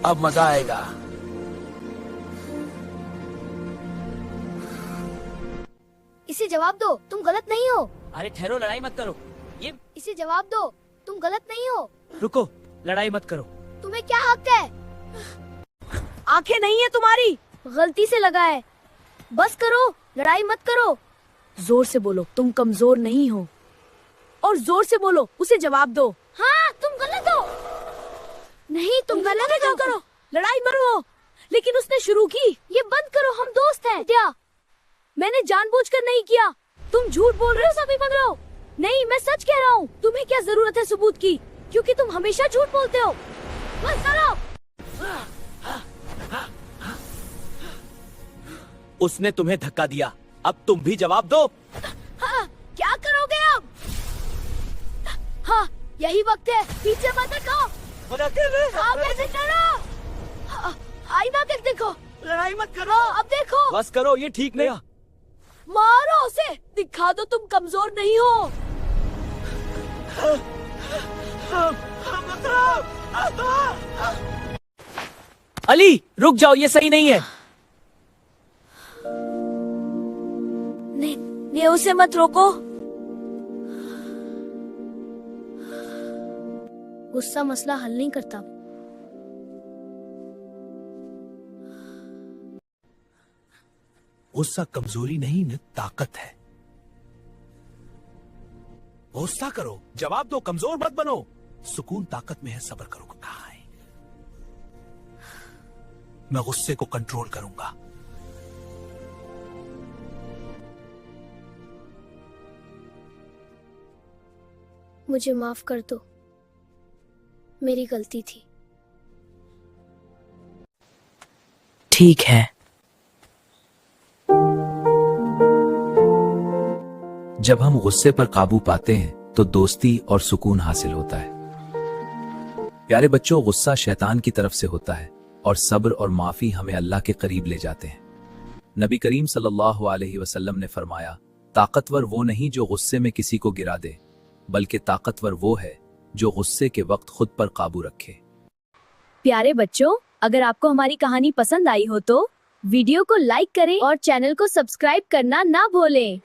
अब मजा आएगा। इसे जवाब दो, तुम गलत नहीं हो। अरे ठहरो, लड़ाई मत करो। ये इसे जवाब दो, तुम गलत नहीं हो। रुको, लड़ाई मत करो। तुम्हें क्या हक है? आंखें नहीं है तुम्हारी, गलती से लगा है। बस करो, लड़ाई मत करो। जोर से बोलो, तुम कमजोर नहीं हो। और जोर से बोलो, उसे जवाब दो। हाँ, तुम गलत हो। नहीं, तुम गलत हो। करो, लड़ाई मत करो। लेकिन उसने शुरू की। ये बंद करो, हम दोस्त हैं। क्या? मैंने जानबूझकर नहीं किया। तुम झूठ बोल रहे हो, सभी बन रहे हो। नहीं, मैं सच कह रहा हूँ। तुम्हें क्या जरूरत है सबूत की? क्योंकि तुम हमेशा झूठ बोलते हो। बस करो। उसने तुम्हें धक्का दिया, अब तुम भी जवाब दो। हाँ, क्या करोगे अब? हाँ, यही वक्त है। पीछे मत देखो। कैसे डरो? हाँ, आईना देख देखो। लड़ाई मत करो। हाँ, अब देखो। बस करो, ये ठीक नहीं। मारो उसे, दिखा दो तुम कमजोर नहीं हो। अली, रुक जाओ, ये सही नहीं है। नहीं, उसे मत रोको। गुस्सा मसला हल नहीं करता। गुस्सा कमजोरी नहीं न ताकत है। गुस्सा करो, जवाब दो, कमजोर मत बनो। सुकून ताकत में है, सब्र करो कहाँ है। मैं गुस्से को कंट्रोल करूंगा। मुझे माफ कर दो, मेरी गलती थी। ठीक है। जब हम गुस्से पर काबू पाते हैं तो दोस्ती और सुकून हासिल होता है। प्यारे बच्चों, गुस्सा शैतान की तरफ से होता है और सब्र और माफी हमें अल्लाह के करीब ले जाते हैं। नबी करीम सल्लल्लाहु अलैहि वसल्लम ने फरमाया, ताकतवर वो नहीं जो गुस्से में किसी को गिरा दे, बल्कि ताकतवर वो है जो गुस्से के वक्त खुद पर काबू रखे। प्यारे बच्चों, अगर आपको हमारी कहानी पसंद आई हो तो वीडियो को लाइक करें और चैनल को सब्सक्राइब करना ना भूलें।